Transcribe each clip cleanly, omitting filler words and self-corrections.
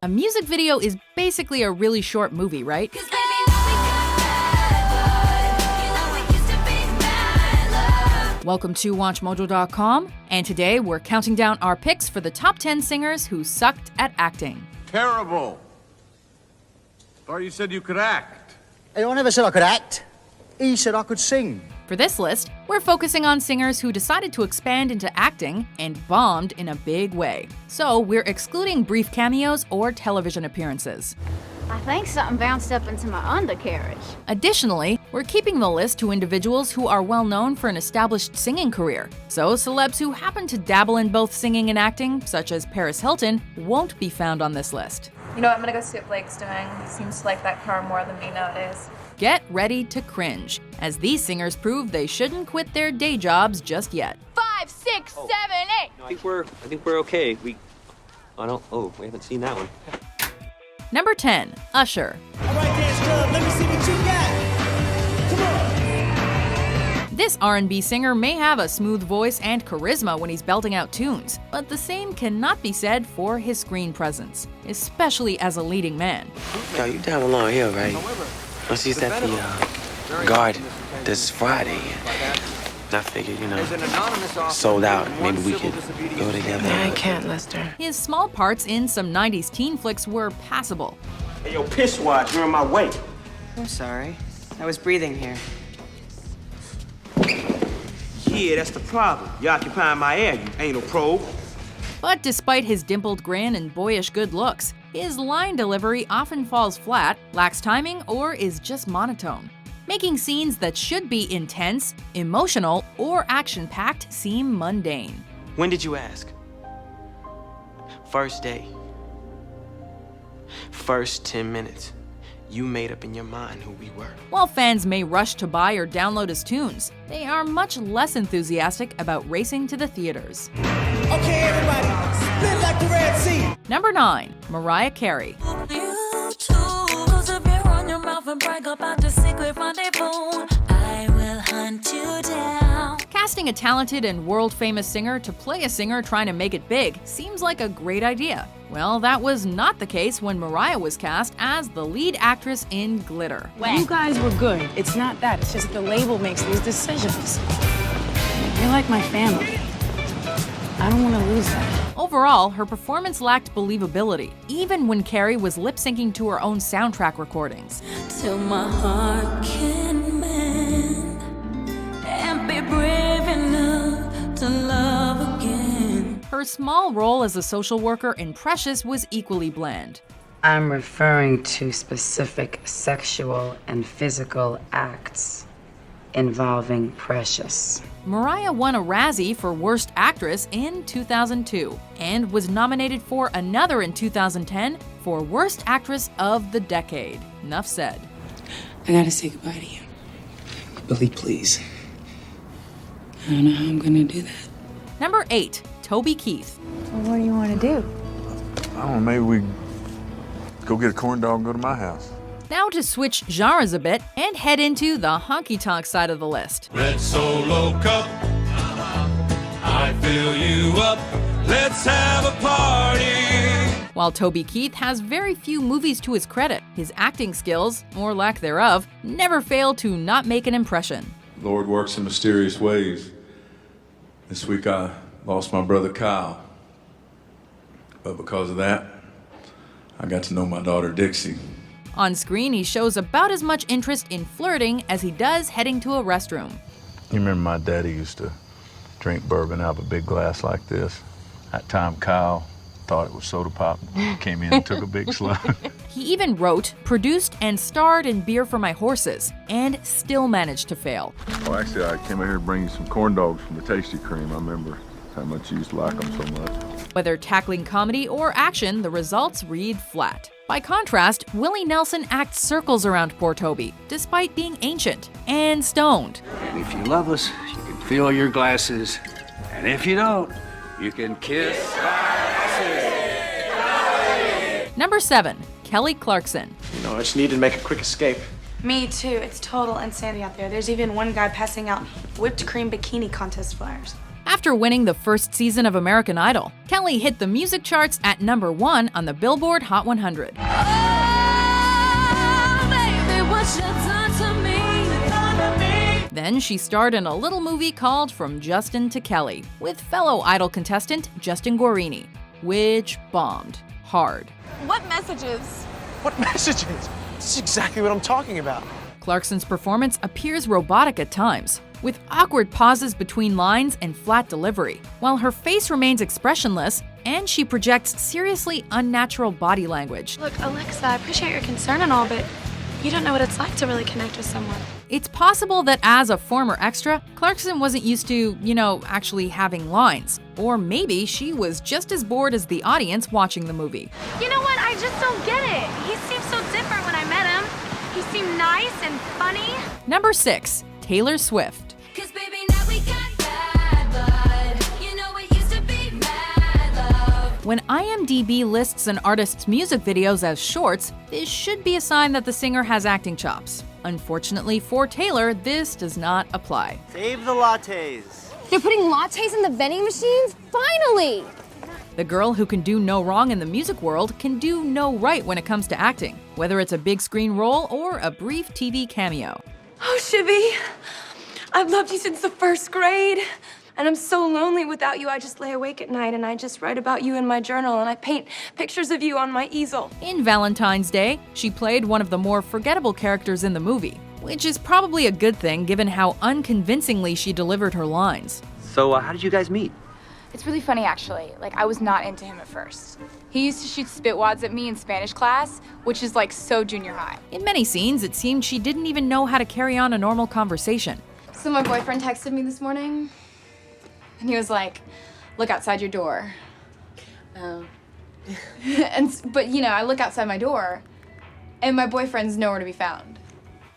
A music video is basically a really short movie, right? Welcome to WatchMojo.com, and today we're counting down our picks for the top 10 singers who sucked at acting. Terrible. Thought you said you could act. Hey, I never said I could act. He said I could sing. For this list, we're focusing on singers who decided to expand into acting and bombed in a big way. So we're excluding brief cameos or television appearances. I think something bounced up into my undercarriage. Additionally, we're keeping the list to individuals who are well known for an established singing career. So celebs who happen to dabble in both singing and acting, such as Paris Hilton, won't be found on this list. You know what, I'm gonna go see what Blake's doing. He seems to like that car more than me nowadays. Get ready to cringe, as these singers prove they shouldn't quit their day jobs just yet. 5, 6, 7, 8. I think we're okay. We haven't seen that one. Number 10, Usher. All right, dance club, let me see what you got. Come on. This R&B singer may have a smooth voice and charisma when he's belting out tunes, but the same cannot be said for his screen presence, especially as a leading man. Yo, you down along here, right? Well, she's at the Garden this Friday. I figured, sold out. Maybe we could go together. I can't, Lester. His small parts in some 90s teen flicks were passable. Hey, yo, piss watch, you're in my way. I'm sorry. I was breathing here. Yeah, that's the problem. You occupying my air, you anal probe. But despite his dimpled grin and boyish good looks, his line delivery often falls flat, lacks timing, or is just monotone, making scenes that should be intense, emotional, or action-packed seem mundane. When did you ask? First day. First 10 minutes. You made up in your mind who we were. While fans may rush to buy or download his tunes, they are much less enthusiastic about racing to the theaters. Okay, everybody, split like the Red Sea. Number 9, Mariah Carey. Casting a talented and world-famous singer to play a singer trying to make it big seems like a great idea. Well, that was not the case when Mariah was cast as the lead actress in Glitter. You guys were good. It's not that. It's just the label makes these decisions. You're like my family. I don't want to lose that. Overall, her performance lacked believability, even when Carey was lip-syncing to her own soundtrack recordings. Till my heart can mend and be brave enough to love again. Her small role as a social worker in Precious was equally bland. I'm referring to specific sexual and physical acts involving Precious. Mariah won a Razzie for Worst Actress in 2002 and was nominated for another in 2010 for Worst Actress of the Decade. Enough said. I gotta say goodbye to you. Billy, please. I don't know how I'm gonna do that. Number 8, Toby Keith. Well, what do you want to do? I don't know, maybe we go get a corn dog and go to my house. Now to switch genres a bit and head into the honky-tonk side of the list. Red Solo Cup, I fill you up, let's have a party. While Toby Keith has very few movies to his credit, his acting skills, or lack thereof, never fail to not make an impression. Lord works in mysterious ways. This week I lost my brother Kyle. But because of that, I got to know my daughter Dixie. On screen, he shows about as much interest in flirting as he does heading to a restroom. You remember my daddy used to drink bourbon out of a big glass like this? That time Kyle thought it was soda pop, came in and took a big slug. He even wrote, produced, and starred in Beer for My Horses, and still managed to fail. Well, actually, I came out here to bring you some corn dogs from the Tasty Cream. I remember how much you used to like them so much. Whether tackling comedy or action, the results read flat. By contrast, Willie Nelson acts circles around poor Toby, despite being ancient and stoned. And if you love us, you can fill your glasses. And if you don't, you can kiss. Number 7, Kelly Clarkson. I just needed to make a quick escape. Me too. It's total insanity out there. There's even one guy passing out whipped cream bikini contest flyers. After winning the first season of American Idol, Kelly hit the music charts at #1 on the Billboard Hot 100. Then she starred in a little movie called From Justin to Kelly with fellow Idol contestant Justin Guarini, which bombed hard. What messages? What messages? This is exactly what I'm talking about. Clarkson's performance appears robotic at times, with awkward pauses between lines and flat delivery, while her face remains expressionless and she projects seriously unnatural body language. Look, Alexa, I appreciate your concern and all, but you don't know what it's like to really connect with someone. It's possible that as a former extra, Clarkson wasn't used to, actually having lines. Or maybe she was just as bored as the audience watching the movie. You know what? I just don't get it. He seemed so different when I met him. He seemed nice and funny. Number 6, Taylor Swift. When IMDb lists an artist's music videos as shorts, this should be a sign that the singer has acting chops. Unfortunately for Taylor, this does not apply. Save the lattes. They're putting lattes in the vending machines? Finally! The girl who can do no wrong in the music world can do no right when it comes to acting, whether it's a big screen role or a brief TV cameo. Oh, Shibby, I've loved you since the 1st grade. And I'm so lonely without you. I just lay awake at night and I just write about you in my journal and I paint pictures of you on my easel. In Valentine's Day, she played one of the more forgettable characters in the movie, which is probably a good thing given how unconvincingly she delivered her lines. So, how did you guys meet? It's really funny, actually. I was not into him at first. He used to shoot spit wads at me in Spanish class, which is so junior high. In many scenes, it seemed she didn't even know how to carry on a normal conversation. So my boyfriend texted me this morning. And he was like, look outside your door. Oh. But I look outside my door, and my boyfriend's nowhere to be found.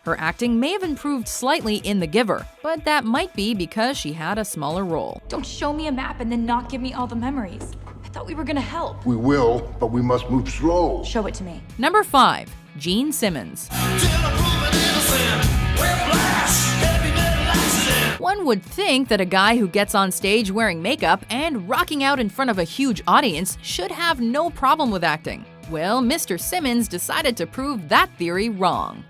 Her acting may have improved slightly in The Giver, but that might be because she had a smaller role. Don't show me a map and then not give me all the memories. I thought we were gonna help. We will, but we must move slow. Show it to me. Number 5, Gene Simmons. One would think that a guy who gets on stage wearing makeup and rocking out in front of a huge audience should have no problem with acting. Well, Mr. Simmons decided to prove that theory wrong.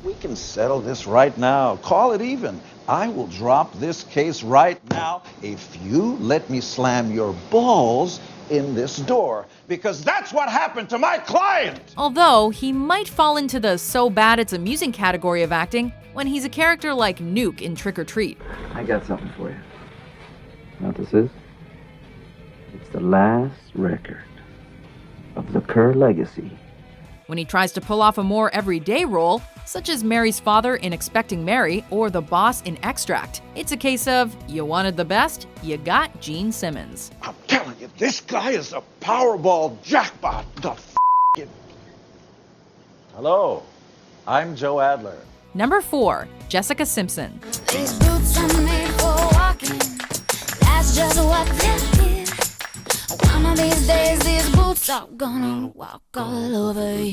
We can settle this right now. Call it even. I will drop this case right now if you let me slam your balls in this door, because that's what happened to my client! Although he might fall into the so bad it's amusing category of acting when he's a character like Nuke in Trick or Treat. I got something for you. You know what this is? It's the last record of the Kerr legacy. When he tries to pull off a more everyday role, such as Mary's father in Expecting Mary or the boss in Extract, it's a case of, you wanted the best, you got Gene Simmons. I'm telling you, this guy is a Powerball jackpot. The f***ing... Hello, I'm Joe Adler. Number 4, Jessica Simpson. These boots are made for walking. That's just what they did. One of these days, these boots are gonna walk all over you.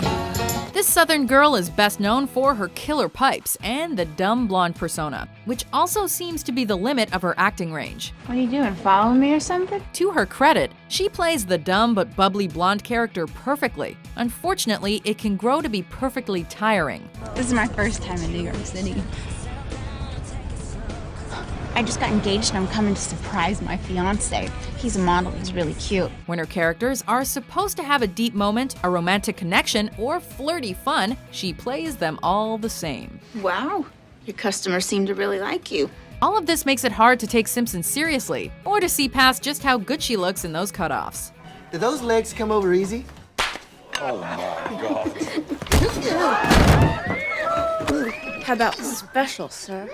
This Southern girl is best known for her killer pipes and the dumb blonde persona, which also seems to be the limit of her acting range. What are you doing, following me or something? To her credit, she plays the dumb but bubbly blonde character perfectly. Unfortunately, it can grow to be perfectly tiring. This is my first time in New York City. I just got engaged and I'm coming to surprise my fiance. He's a model, he's really cute. When her characters are supposed to have a deep moment, a romantic connection, or flirty fun, she plays them all the same. Wow, your customers seem to really like you. All of this makes it hard to take Simpson seriously, or to see past just how good she looks in those cutoffs. Did those legs come over easy? Oh my God. How about special, sir?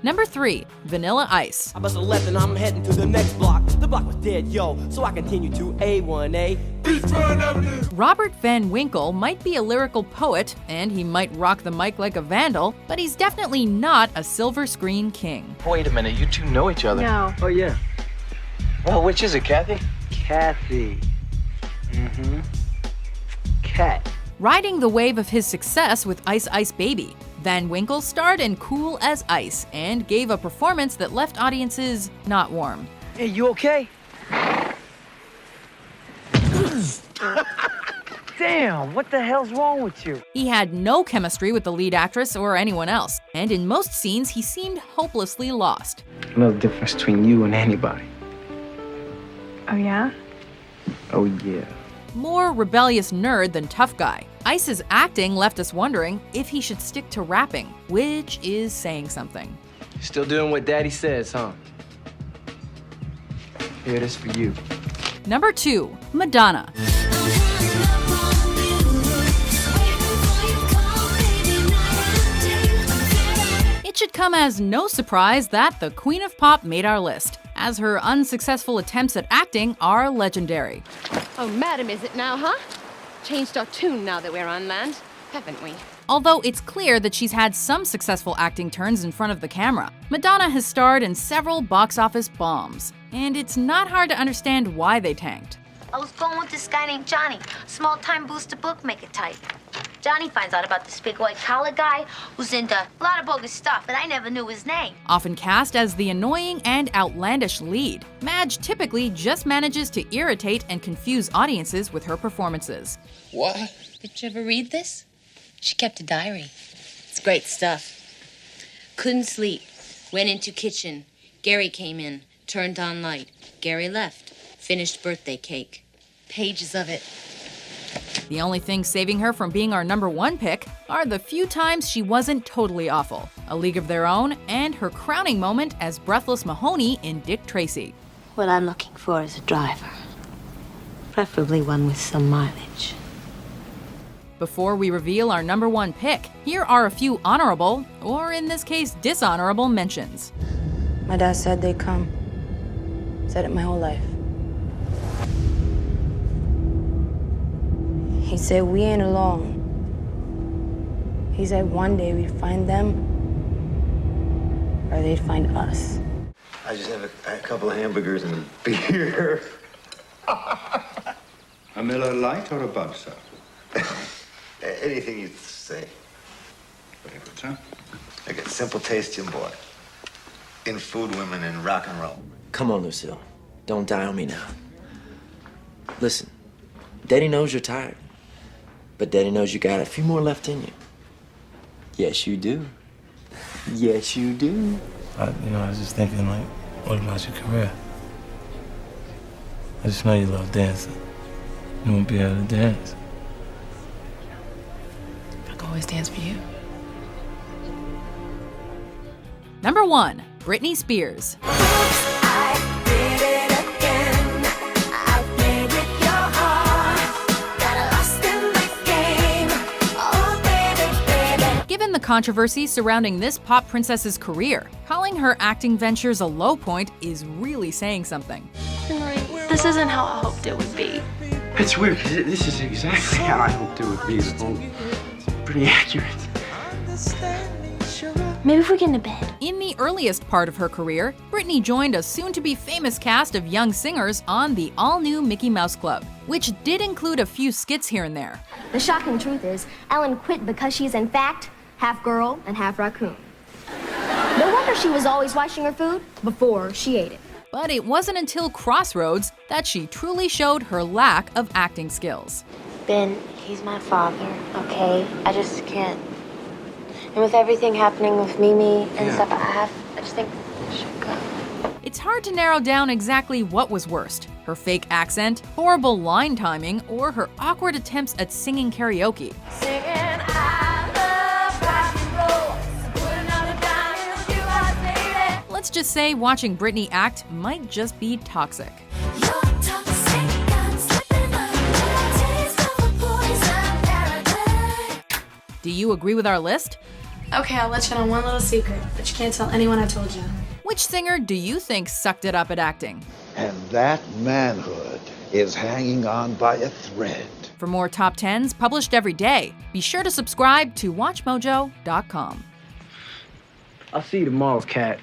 Number 3, Vanilla Ice. I bust a left and I'm heading to the next block. The block was dead, yo, so I continue to A1A. Robert Van Winkle might be a lyrical poet, and he might rock the mic like a vandal, but he's definitely not a silver screen king. Wait a minute, you two know each other? No. Oh, yeah. Well, which is it, Kathy? Kathy. Mm-hmm. Cat. Riding the wave of his success with Ice Ice Baby, Van Winkle starred in Cool as Ice and gave a performance that left audiences not warm. Hey, you okay? Damn, what the hell's wrong with you? He had no chemistry with the lead actress or anyone else, and in most scenes he seemed hopelessly lost. No difference between you and anybody. Oh, yeah? Oh, yeah. More rebellious nerd than tough guy, Ice's acting left us wondering if he should stick to rapping, which is saying something. Still doing what Daddy says, huh? Here it is for you. Number 2, Madonna. It should come as no surprise that the Queen of Pop made our list, as her unsuccessful attempts at acting are legendary. Oh, madam, is it now, huh? Changed our tune now that we're on land, haven't we? Although it's clear that she's had some successful acting turns in front of the camera, Madonna has starred in several box office bombs, and it's not hard to understand why they tanked. I was going with this guy named Johnny, small-time booster bookmaker type. Johnny finds out about this big white-collar guy who's into a lot of bogus stuff, and I never knew his name. Often cast as the annoying and outlandish lead, Madge typically just manages to irritate and confuse audiences with her performances. What? Did you ever read this? She kept a diary. It's great stuff. Couldn't sleep. Went into kitchen. Gary came in. Turned on light. Gary left. Finished birthday cake. Pages of it. The only thing saving her from being our number 1 pick are the few times she wasn't totally awful, A League of Their Own, and her crowning moment as Breathless Mahoney in Dick Tracy. What I'm looking for is a driver. Preferably one with some mileage. Before we reveal our number 1 pick, here are a few honorable, or in this case dishonorable, mentions. My dad said they'd come. Said it my whole life. He said we ain't alone. He said one day we'd find them, or they'd find us. I just have a couple of hamburgers and a beer. A Miller Lite or a Bud, sir? Anything you say. Very good, sir. I got simple taste, Jim Boy. In food, women, and rock and roll. Come on, Lucille. Don't die on me now. Listen, Daddy knows you're tired. But Daddy knows you got a few more left in you. Yes, you do. Yes, you do. I was just thinking, like, what about your career? I just know you love dancing. You won't be able to dance. I can always dance for you. Number 1, Britney Spears. Given the controversy surrounding this pop princess's career, calling her acting ventures a low point is really saying something. This isn't how I hoped it would be. It's weird, because this is exactly how I hoped it would be. It's pretty accurate. Maybe if we get into bed. In the earliest part of her career, Britney joined a soon-to-be famous cast of young singers on the all-new Mickey Mouse Club, which did include a few skits here and there. The shocking truth is, Ellen quit because she's in fact half girl and half raccoon. No wonder she was always washing her food before she ate it. But it wasn't until Crossroads that she truly showed her lack of acting skills. Ben, he's my father, okay? I just can't. And with everything happening with Mimi and stuff, I just think I should go. It's hard to narrow down exactly what was worst, her fake accent, horrible line timing, or her awkward attempts at singing karaoke. Singing, I love rock and roll, so put another dime in you, I baby. Let's just say watching Britney act might just be toxic. Do you agree with our list? Okay, I'll let you in on one little secret, but you can't tell anyone I told you. Which singer do you think sucked it up at acting? And that manhood is hanging on by a thread. For more top 10s published every day, be sure to subscribe to WatchMojo.com. I'll see you tomorrow, Cat.